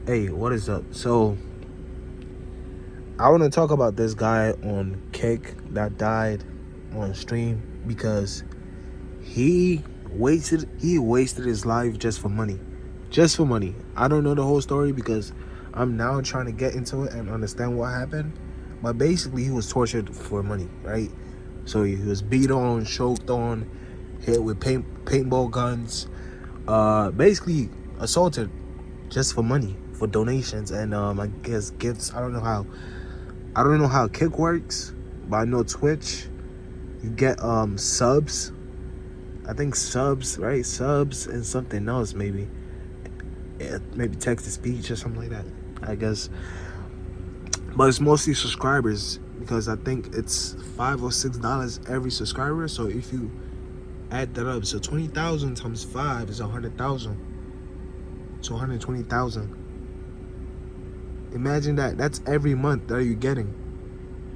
Hey, what is up? So, I want to talk about this guy on Kick that died on stream because he wasted his life just for money. Just for money. I don't know the whole story because I'm now trying to get into it and understand what happened. But basically, he was tortured for money, right? So he was beat on, choked on, hit with paintball guns, basically assaulted just for money, for donations, and I guess gifts. I don't know how Kick works, but I know Twitch, you get subs. I think subs, right? Subs and something else, maybe. Yeah, maybe text to speech or something like that, I guess. But it's mostly subscribers because I think it's $5 or $6 every subscriber. So if you add that up, so 20,000 times 5 is 100,000. So 120,000. Imagine that. That's every month that you're getting,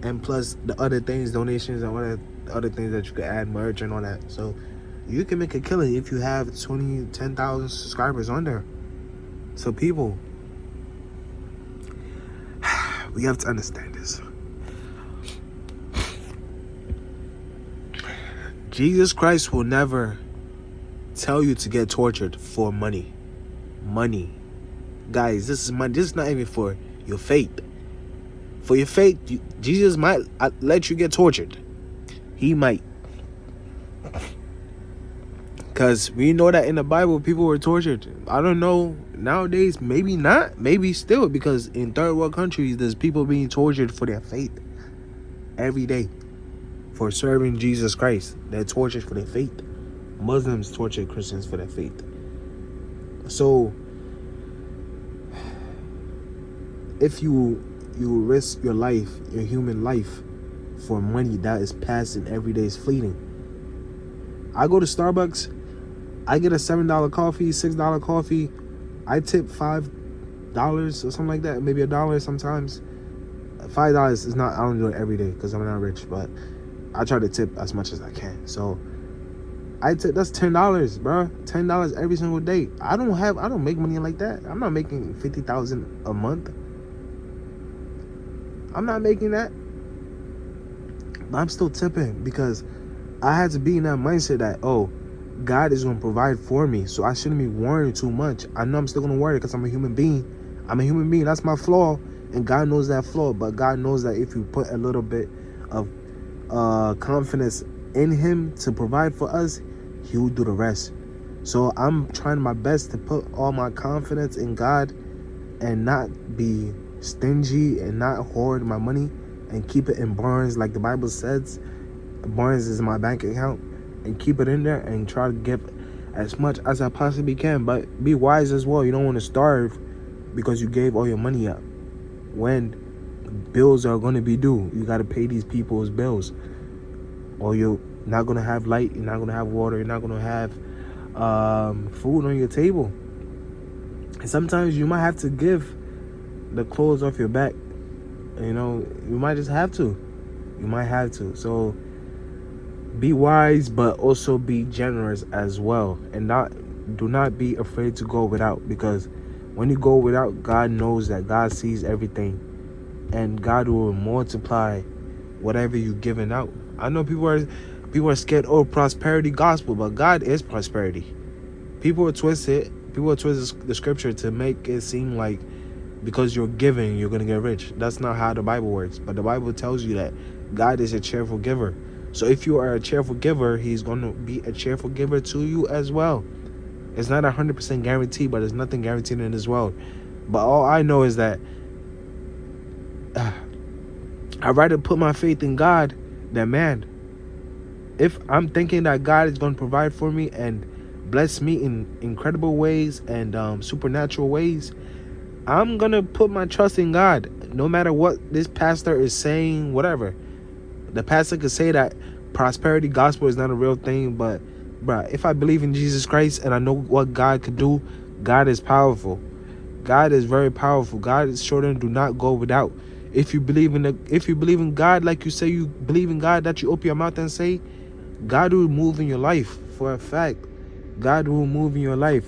and plus the other things, donations, and all that other things that you could add, merch and all that. So you can make a killing if you have 10,000 subscribers on there. So people, we have to understand this. Jesus Christ will never tell you to get tortured for money. Money. Guys, this is money. This is not even for your faith. For your faith, Jesus might let you get tortured. He might. Because we know that in the Bible, people were tortured. I don't know. Nowadays, maybe not. Maybe still. Because in third world countries, there's people being tortured for their faith. Every day. For serving Jesus Christ. They're tortured for their faith. Muslims torture Christians for their faith. So, if you risk your life, your human life, for money that is passing every day, is fleeting. I go to Starbucks, I get a $7 coffee, $6 coffee, I tip $5 or something like that, maybe $1 sometimes. $5 is not, I don't do it every day because I'm not rich, but I try to tip as much as I can. So I tip, that's $10, bro. $10 every single day. I don't make money like that. I'm not making $50,000 a month. I'm not making that. But I'm still tipping because I had to be in that mindset that, oh, God is going to provide for me. So I shouldn't be worrying too much. I know I'm still going to worry because I'm a human being. I'm a human being. That's my flaw. And God knows that flaw. But God knows that if you put a little bit of confidence in him to provide for us, he will do the rest. So I'm trying my best to put all my confidence in God and not be stingy and not hoard my money and keep it in Barnes like the Bible says. Barnes is my bank account, and keep it in there and try to give as much as I possibly can. But be wise as well. You don't want to starve because you gave all your money up when bills are going to be due. You got to pay these people's bills, or you're not going to have light, you're not going to have water, you're not going to have food on your table. And sometimes you might have to give the clothes off your back. You know, you might just have to. You might have to. So be wise, but also be generous as well. And do not be afraid to go without, because when you go without, God knows that God sees everything. And God will multiply whatever you're giving out. I know people are scared, oh, prosperity gospel, but God is prosperity. People will twist the scripture to make it seem like because you're giving, you're going to get rich. That's not how the Bible works. But the Bible tells you that God is a cheerful giver. So if you are a cheerful giver, he's going to be a cheerful giver to you as well. It's not 100% guaranteed, but there's nothing guaranteed in this world. But all I know is that I'd rather put my faith in God than man. If I'm thinking that God is going to provide for me and bless me in incredible ways and supernatural ways, I'm going to put my trust in God. No matter what this pastor is saying, whatever. The pastor could say that prosperity gospel is not a real thing, but bruh, if I believe in Jesus Christ and I know what God could do, God is powerful. God is very powerful. God is sure to do not go without. If you believe in God, like you say you believe in God, that you open your mouth and say, God will move in your life for a fact. God will move in your life.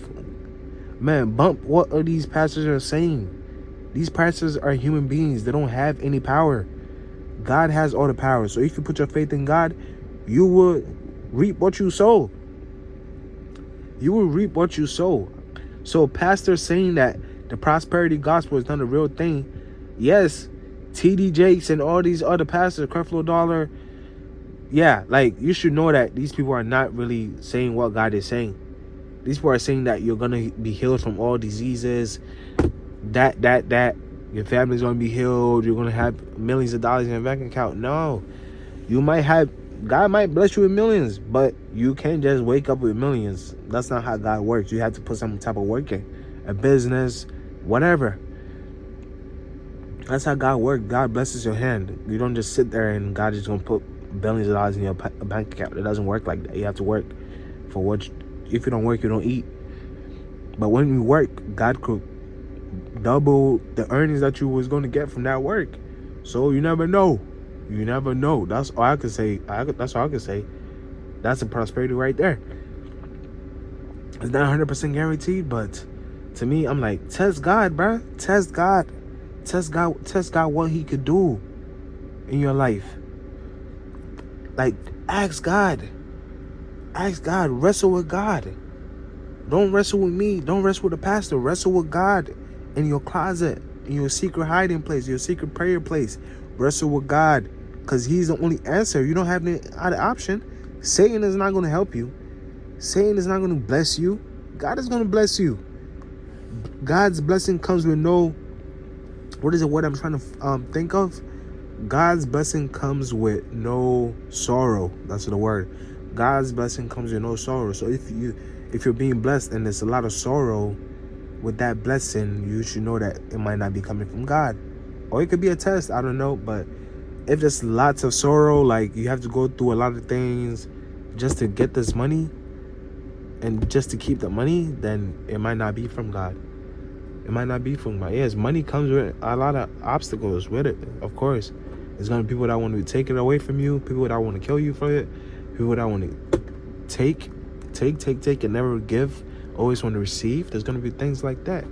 Man, bump what are these pastors are saying. These pastors are human beings. They don't have any power. God has all the power. So if you put your faith in God, you will reap what you sow. You will reap what you sow. So pastors saying that the prosperity gospel is not a real thing. Yes, T.D. Jakes and all these other pastors, Creflo Dollar, yeah, like you should know that these people are not really saying what God is saying. These people are saying that you're gonna be healed from all diseases, that your family's gonna be healed, you're gonna have millions of dollars in your bank account. No, you might have, God might bless you with millions, but you can't just wake up with millions. That's not how God works. You have to put some type of work in, a business, whatever. That's how God works. God blesses your hand. You don't just sit there and God is gonna put billions of dollars in your bank account. It doesn't work like that. You have to work for what. If you don't work, you don't eat. But when you work, God could double the earnings that you was going to get from that work. So you never know. You never know. That's all I can say. That's all I can say. That's a prosperity right there. It's not 100% guaranteed, but to me, I'm like, test God, bruh. Test God. Test God what he could do in your life. Like, ask God. Ask God. Wrestle with God. Don't wrestle with me. Don't wrestle with the pastor. Wrestle with God in your closet, in your secret hiding place, your secret prayer place. Wrestle with God, because he's the only answer. You don't have any other option. Satan is not going to help you. Satan is not going to bless you. God is going to bless you. God's blessing comes with no, what is the word I'm trying to think of? God's blessing comes with no sorrow. That's the word. God's blessing comes with no sorrow. So if you're being blessed and there's a lot of sorrow with that blessing, you should know that it might not be coming from God. Or it could be a test, I don't know. But if there's lots of sorrow, like you have to go through a lot of things just to get this money and just to keep the money, then it might not be from God. It might not be from God. Yes, money comes with a lot of obstacles with it, of course. There's going to be people that want to take it away from you, people that want to kill you for it, people that want to take and never give, always want to receive. There's going to be things like that.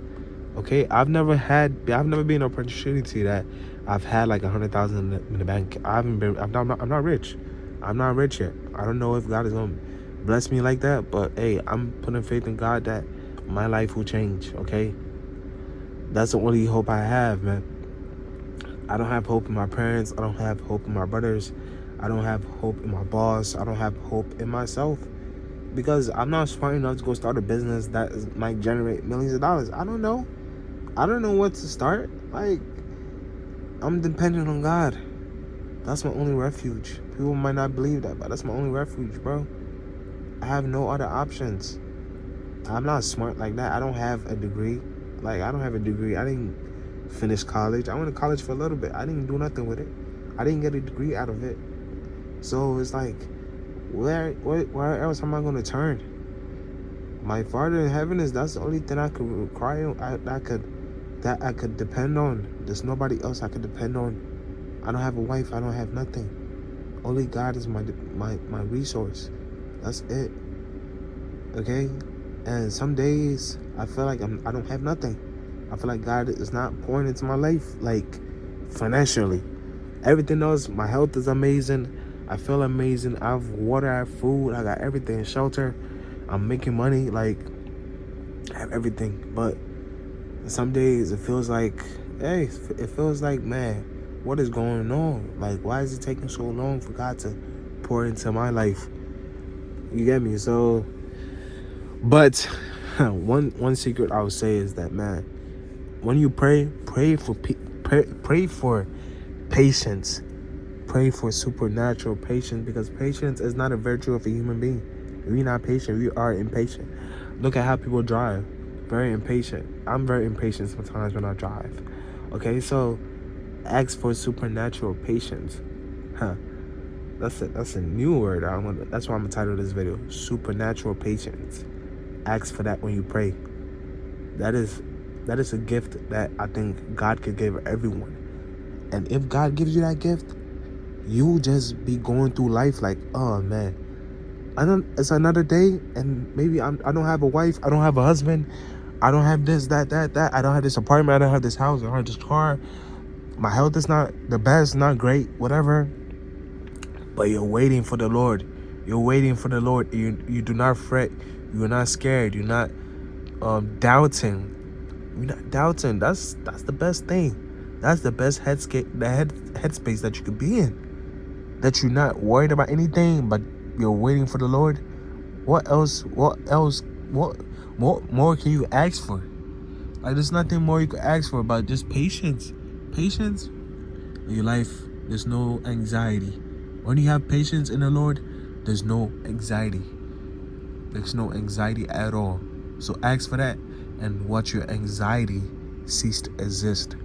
Okay, I've never been in an opportunity that I've had like 100,000 in the bank. I'm not rich. I'm not rich yet. I don't know if God is going to bless me like that, but hey, I'm putting faith in God that my life will change. Okay, that's the only hope I have, man. I don't have hope in my parents. I don't have hope in my brothers. I don't have hope in my boss. I don't have hope in myself, because I'm not smart enough to go start a business that might generate millions of dollars. I don't know what to start. Like, I'm dependent on God. That's my only refuge. People might not believe that, but that's my only refuge, bro. I have no other options. I'm not smart like that. I don't have a degree. Like, I don't have a degree. I didn't finish college. I went to college for a little bit. I didn't do nothing with it. I didn't get a degree out of it. So it's like, where else am I going to turn? My Father in heaven that's the only thing I could cry on. That I could depend on. There's nobody else I could depend on. I don't have a wife. I don't have nothing. Only God is my resource. That's it. Okay? And some days I feel like I don't have nothing. I feel like God is not pouring into my life, like financially. Everything else, my health is amazing. I feel amazing. I have water, I have food, I got everything, shelter. I'm making money, like I have everything. But some days it feels like, man, what is going on? Like, why is it taking so long for God to pour into my life? You get me? So, but one secret I would say is that, man, when you pray for patience. Pray for supernatural patience, because patience is not a virtue of a human being. If we're not patient, we are impatient. Look at how people drive. Very impatient. I'm very impatient sometimes when I drive. Okay, so ask for supernatural patience. That's a new word. That's why I'm gonna title this video Supernatural Patience. Ask for that when you pray. That is a gift that I think God could give everyone. And if God gives you that gift, you just be going through life like, oh man, it's another day, and maybe I don't have a wife, I don't have a husband, I don't have this, that. I don't have this apartment. I don't have this house. I don't have this car. My health is not the best, not great, whatever. But you're waiting for the Lord. You're waiting for the Lord. You do not fret. You're not scared. You're not doubting. You're not doubting. That's the best thing. That's the best headspace that you could be in. That you're not worried about anything, but you're waiting for the Lord. What else? What more can you ask for? Like, there's nothing more you could ask for but just patience. Patience in your life. There's no anxiety. When you have patience in the Lord, there's no anxiety. There's no anxiety at all. So ask for that and watch your anxiety cease to exist.